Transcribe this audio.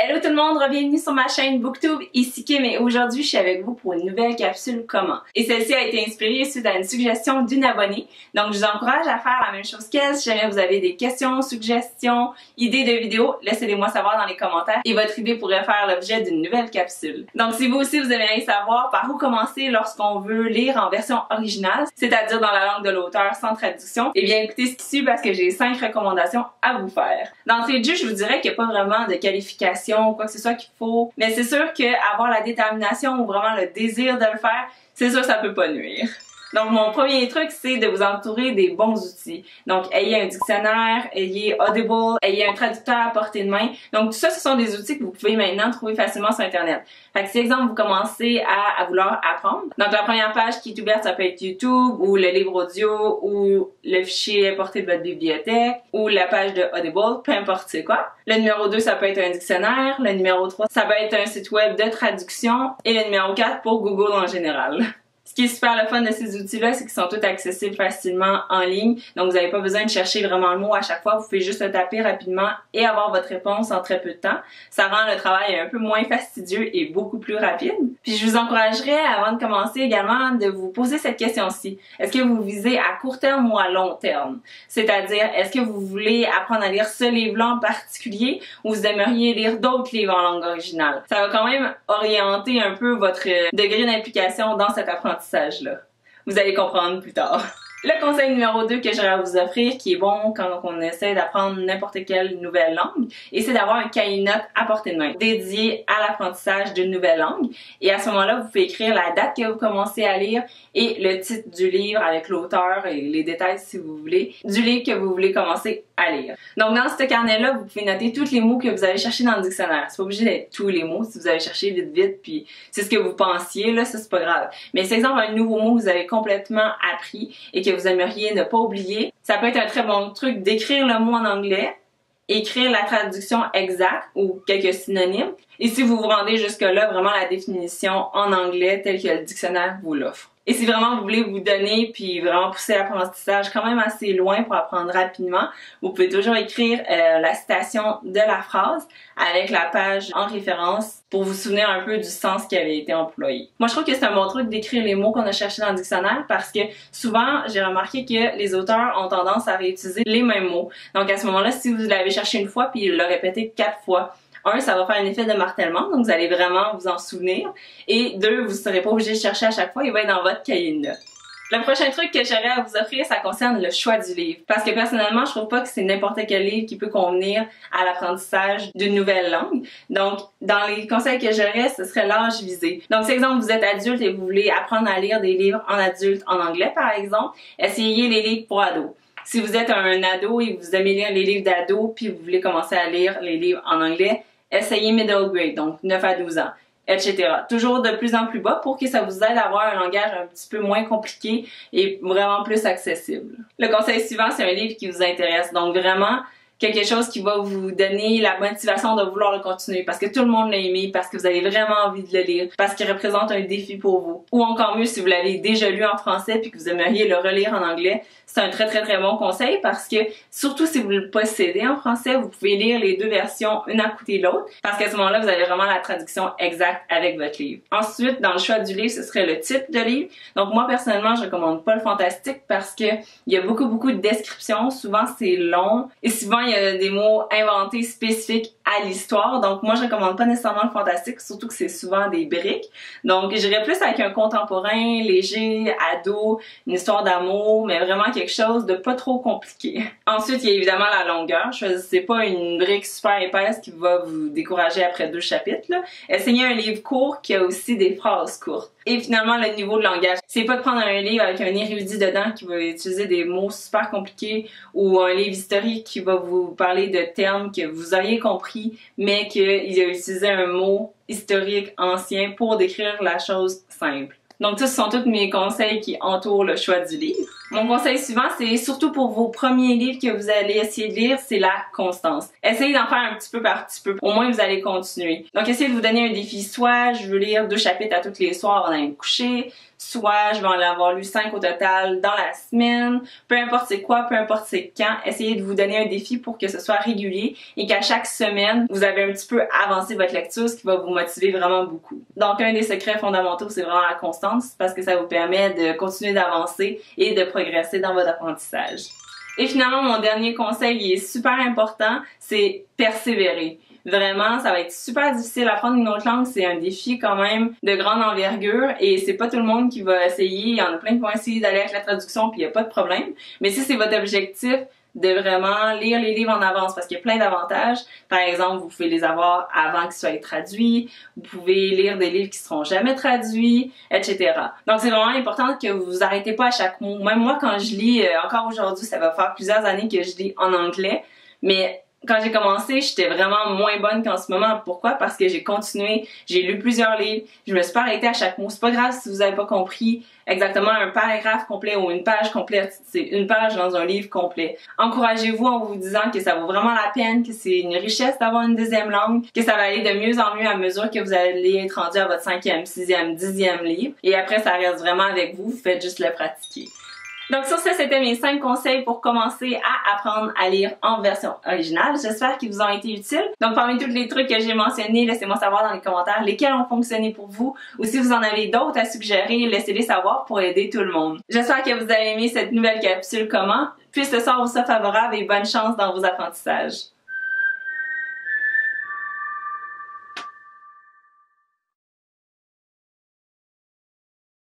Hello tout le monde, bienvenue sur ma chaîne Booktube, ici Kim et aujourd'hui je suis avec vous pour une nouvelle capsule comment. Et celle-ci a été inspirée suite à une suggestion d'une abonnée, donc je vous encourage à faire la même chose qu'elle. Si jamais vous avez des questions, suggestions, idées de vidéos, laissez-les moi savoir dans les commentaires et votre idée pourrait faire l'objet d'une nouvelle capsule. Donc si vous aussi vous aimeriez savoir par où commencer lorsqu'on veut lire en version originale, c'est-à-dire dans la langue de l'auteur sans traduction, eh bien écoutez ce qui suit parce que j'ai 5 recommandations à vous faire. D'entrée de jeu, je vous dirais qu'il n'y a pas vraiment de qualification ou quoi que ce soit qu'il faut, mais c'est sûr qu'avoir la détermination ou vraiment le désir de le faire, c'est sûr que ça peut pas nuire. Donc mon premier truc, c'est de vous entourer des bons outils. Donc ayez un dictionnaire, ayez Audible, ayez un traducteur à portée de main. Donc tout ça, ce sont des outils que vous pouvez maintenant trouver facilement sur Internet. Fait que si exemple vous commencez à vouloir apprendre, donc la première page qui est ouverte, ça peut être YouTube ou le livre audio ou le fichier importé de votre bibliothèque ou la page de Audible, peu importe c'est quoi. Le numéro 2, ça peut être un dictionnaire. Le numéro 3, ça peut être un site web de traduction. Et le numéro 4 pour Google en général. Ce qui est super le fun de ces outils-là, c'est qu'ils sont tous accessibles facilement en ligne. Donc, vous n'avez pas besoin de chercher vraiment le mot à chaque fois. Vous pouvez juste le taper rapidement et avoir votre réponse en très peu de temps. Ça rend le travail un peu moins fastidieux et beaucoup plus rapide. Puis, je vous encouragerais, avant de commencer également, de vous poser cette question-ci. Est-ce que vous visez à court terme ou à long terme? C'est-à-dire, est-ce que vous voulez apprendre à lire ce livre-là en particulier ou vous aimeriez lire d'autres livres en langue originale? Ça va quand même orienter un peu votre degré d'implication dans cet apprentissage. Là. Vous allez comprendre plus tard. Le conseil numéro 2 que j'aurais à vous offrir, qui est bon quand on essaie d'apprendre n'importe quelle nouvelle langue, et c'est d'avoir un cahier de notes à portée de main, dédié à l'apprentissage d'une nouvelle langue. Et à ce moment-là, vous pouvez écrire la date que vous commencez à lire et le titre du livre avec l'auteur et les détails, si vous voulez, du livre que vous voulez commencer à lire. Donc dans ce carnet-là, vous pouvez noter tous les mots que vous avez cherchés dans le dictionnaire. C'est pas obligé d'être tous les mots si vous avez cherché vite, puis c'est ce que vous pensiez, là, ça c'est pas grave. Mais si exemple un nouveau mot que vous avez complètement appris et que vous aimeriez ne pas oublier, ça peut être un très bon truc d'écrire le mot en anglais, écrire la traduction exacte ou quelques synonymes, et si vous vous rendez jusque-là, vraiment la définition en anglais telle que le dictionnaire vous l'offre. Et si vraiment vous voulez vous donner puis vraiment pousser l'apprentissage quand même assez loin pour apprendre rapidement, vous pouvez toujours écrire la citation de la phrase avec la page en référence pour vous souvenir un peu du sens qui avait été employé. Moi, je trouve que c'est un bon truc d'écrire les mots qu'on a cherchés dans le dictionnaire parce que souvent, j'ai remarqué que les auteurs ont tendance à réutiliser les mêmes mots. Donc à ce moment-là, si vous l'avez cherché une fois puis le répétez 4 fois, ça va faire un effet de martèlement, donc vous allez vraiment vous en souvenir. Et 2, vous ne serez pas obligé de chercher à chaque fois, il va être dans votre cahier de notes. Le prochain truc que j'aurais à vous offrir, ça concerne le choix du livre. Parce que personnellement, je trouve pas que c'est n'importe quel livre qui peut convenir à l'apprentissage d'une nouvelle langue. Donc, dans les conseils que j'aurais, ce serait l'âge visé. Donc, si exemple, vous êtes adulte et vous voulez apprendre à lire des livres en adulte en anglais, par exemple, essayez les livres pour ados. Si vous êtes un ado et vous aimez lire les livres d'ados, puis vous voulez commencer à lire les livres en anglais, essayez middle grade, donc 9 à 12 ans, etc. Toujours de plus en plus bas pour que ça vous aide à avoir un langage un petit peu moins compliqué et vraiment plus accessible. Le conseil suivant, c'est un livre qui vous intéresse, donc vraiment quelque chose qui va vous donner la motivation de vouloir le continuer parce que tout le monde l'a aimé, parce que vous avez vraiment envie de le lire, parce qu'il représente un défi pour vous. Ou encore mieux, si vous l'avez déjà lu en français puis que vous aimeriez le relire en anglais, c'est un très bon conseil parce que, surtout si vous le possédez en français, vous pouvez lire les deux versions une à côté de l'autre parce qu'à ce moment-là, vous avez vraiment la traduction exacte avec votre livre. Ensuite, dans le choix du livre, ce serait le titre de livre. Donc moi, personnellement, je recommande pas le fantastique parce que il y a beaucoup de descriptions. Souvent, c'est long et souvent, il y a des mots inventés spécifiques à l'histoire. Donc moi, je recommande pas nécessairement le fantastique, surtout que c'est souvent des briques. Donc j'irais plus avec un contemporain, léger, ado, une histoire d'amour, mais vraiment quelque chose de pas trop compliqué. Ensuite, il y a évidemment la longueur. Choisissez pas une brique super épaisse qui va vous décourager après 2 chapitres, là. Essayez un livre court qui a aussi des phrases courtes. Et finalement, le niveau de langage. C'est pas de prendre un livre avec un érudit dedans qui va utiliser des mots super compliqués ou un livre historique qui va vous parler de termes que vous auriez compris, mais qu'il a utilisé un mot historique ancien pour décrire la chose simple. Donc ça, ce sont tous mes conseils qui entourent le choix du livre. Mon conseil suivant, c'est surtout pour vos premiers livres que vous allez essayer de lire, c'est la constance. Essayez d'en faire un petit peu par petit peu. Au moins, vous allez continuer. Donc, essayez de vous donner un défi. Soit je veux lire 2 chapitres à tous les soirs avant d'aller me coucher. soit je vais en avoir lu 5 au total dans la semaine, peu importe c'est quoi, peu importe c'est quand, essayez de vous donner un défi pour que ce soit régulier et qu'à chaque semaine, vous avez un petit peu avancé votre lecture, ce qui va vous motiver vraiment beaucoup. Donc un des secrets fondamentaux, c'est vraiment la constance parce que ça vous permet de continuer d'avancer et de progresser dans votre apprentissage. Et finalement, mon dernier conseil, il est super important, c'est persévérer. Vraiment, ça va être super difficile. Apprendre une autre langue, c'est un défi quand même de grande envergure et c'est pas tout le monde qui va essayer. Il y en a plein qui vont essayer d'aller avec la traduction puis il y a pas de problème. Mais si c'est votre objectif de vraiment lire les livres en avance parce qu'il y a plein d'avantages. Par exemple, vous pouvez les avoir avant qu'ils soient traduits. Vous pouvez lire des livres qui seront jamais traduits, etc. Donc, c'est vraiment important que vous vous arrêtez pas à chaque mot. Même moi, quand je lis, encore aujourd'hui, ça va faire plusieurs années que je lis en anglais, mais quand j'ai commencé, j'étais vraiment moins bonne qu'en ce moment. Pourquoi? Parce que j'ai continué, j'ai lu plusieurs livres, je me suis pas arrêtée à chaque mot. C'est pas grave si vous avez pas compris exactement un paragraphe complet ou une page complète. C'est une page dans un livre complet. Encouragez-vous en vous disant que ça vaut vraiment la peine, que c'est une richesse d'avoir une deuxième langue, que ça va aller de mieux en mieux à mesure que vous allez être rendu à votre 5e, 6e, 10e livre. Et après, ça reste vraiment avec vous, vous faites juste le pratiquer. Donc sur ça, c'était mes 5 conseils pour commencer à apprendre à lire en version originale. J'espère qu'ils vous ont été utiles. Donc parmi tous les trucs que j'ai mentionnés, laissez-moi savoir dans les commentaires lesquels ont fonctionné pour vous ou si vous en avez d'autres à suggérer, laissez-les savoir pour aider tout le monde. J'espère que vous avez aimé cette nouvelle capsule comment. Puisse le sort vous soit favorable et bonne chance dans vos apprentissages.